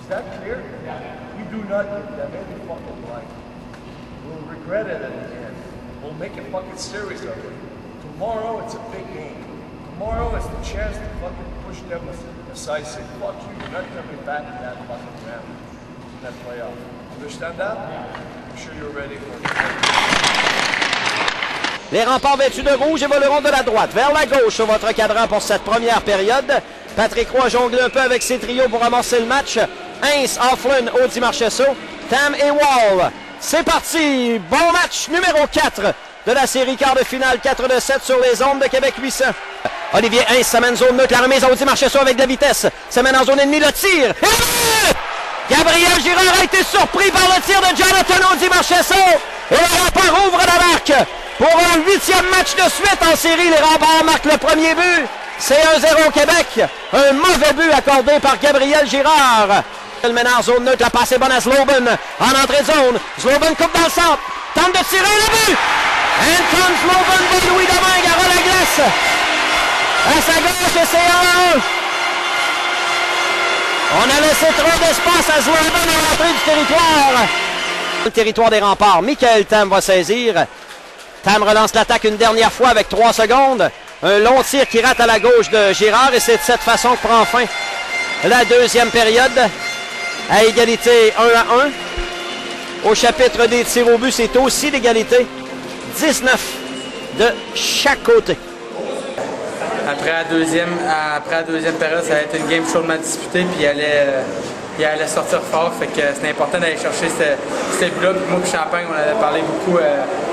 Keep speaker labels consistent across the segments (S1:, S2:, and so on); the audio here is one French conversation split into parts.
S1: that clear? We do not give them any fucking life. We'll regret it at the end. We'll make a fucking series of it. Tomorrow, it's a big game. Tomorrow is the chance to fucking push them aside, say, fuck you, you're not coming back in that fucking round, in that playoff. Understand that? I'm sure you're ready for it.
S2: Les remparts vêtus de rouge évolueront de la droite vers la gauche sur votre cadran pour cette première période. Patrick Roy jongle un peu avec ses trios pour amorcer le match. Hintz, Offlin, Audi Marchesso, Tam et Wall. C'est parti! Bon match numéro 4 de la série quart de finale 4-7 sur les ondes de Québec 800. Olivier Hintz s'amène zone neutre, la remise à Audi Marchesso avec de la vitesse. S'amène en zone ennemie, le tir. Et Gabriel Girard a été surpris par le tir de Jonathan Audi Marchesso. Et le rempart ouvre la marque. Pour un 8e match de suite en série, les remparts marquent le premier but. C'est 1-0 Québec. Un mauvais but accordé par Gabriel Girard. Le ménage zone neutre, la passe est bonne à Zlobin. En entrée de zone, Zlobin coupe dans le centre. Tente de tirer le but. Anton Zlobin de Louis Domingue à la glace. À sa gauche, c'est 1-1. On a laissé trop d'espace à Zlobin à l'entrée du territoire. Le territoire des remparts, Michael Tam va saisir. Tam relance l'attaque une dernière fois avec 3 secondes. Un long tir qui rate à la gauche de Girard et c'est de cette façon que prend fin la deuxième période. À égalité 1-1. Au chapitre des tirs au but, c'est aussi l'égalité. 19 de chaque côté.
S3: Après la deuxième période, ça a été une game chaudement disputée, puis il allait sortir fort. Fait que c'était important d'aller chercher ce but-là. Puis moi et Champagne, on avait parlé beaucoup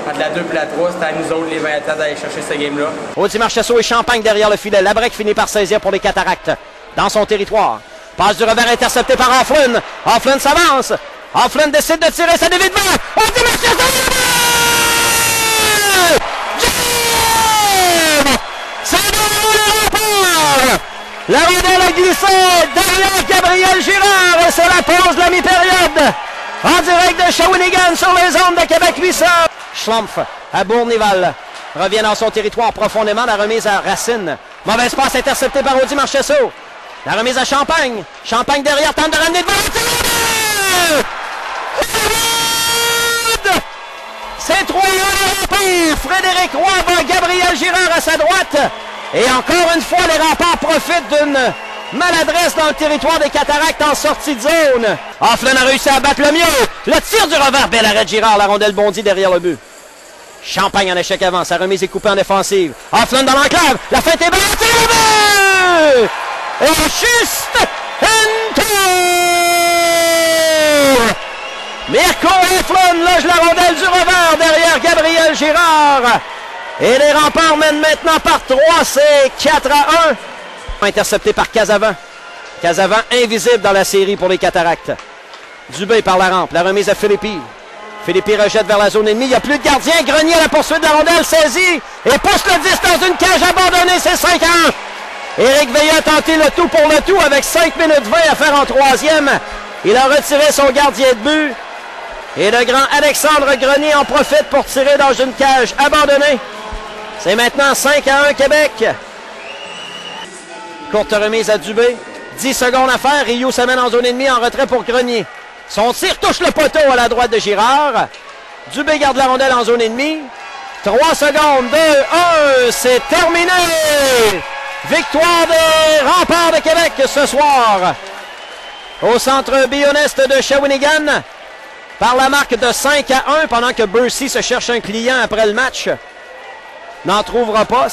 S3: entre la 2 et la 3. C'était à nous autres, les 20 ans, d'aller chercher ce game-là.
S2: Audi Marchesso et Champagne derrière le filet. La break finit par saisir pour les Cataractes dans son territoire. Passe du revers intercepté par Offlin. Offlin s'avance. Offlin décide de tirer sa dévie de main. Audi Marchesso! C'est de nouveau le rempart! La rondelle a glissé derrière Gabriel Girard et c'est la pause de la mi-période. En direct de Shawinigan sur les ondes de Québec 800. Schlumpf à Bournival revient dans son territoire profondément. La remise à Racine. Mauvaise passe interceptée par Audi Marchesso. La remise à Champagne. Champagne derrière tente de ramener devant. C'est 3-1 les remparts. Frédéric Roy va Gabriel Girard à sa droite. Et encore une fois, les remparts profitent d'une maladresse dans le territoire des Cataractes en sortie de zone. Offlin a réussi à battre le mieux. Le tir du revers, bel arrêt de Girard. La rondelle bondit derrière le but. Champagne en échec avant. Sa remise est coupée en défensive. Offlin dans l'enclave. La feinte est belle. Le but! Et juste une tour! Mirko Offlin loge la rondelle du revers derrière Gabriel Girard. Et les remparts mènent maintenant par 3, c'est 4-1. Intercepté par Casavant. Casavant invisible dans la série pour les Cataractes. Dubé par la rampe, la remise à Philippi. Philippi rejette vers la zone ennemie, il n'y a plus de gardien. Grenier à la poursuite de la rondelle, saisie. Et pousse le 10 dans une cage abandonnée, c'est 5-1. Éric Veilleux a tenté le tout pour le tout avec 5 minutes 20 à faire en troisième. Il a retiré son gardien de but. Et le grand Alexandre Grenier en profite pour tirer dans une cage abandonnée. C'est maintenant 5-1 Québec. Courte remise à Dubé. 10 secondes à faire. Rio s'amène en zone ennemie en retrait pour Grenier. Son tir touche le poteau à la droite de Girard. Dubé garde la rondelle en zone ennemie. 3 secondes. 2, 1. C'est terminé. Victoire des remparts de Québec ce soir. Au centre Bionest de Shawinigan. Par la marque de 5-1 pendant que Bercy se cherche un client après le match. N'en trouvera pas.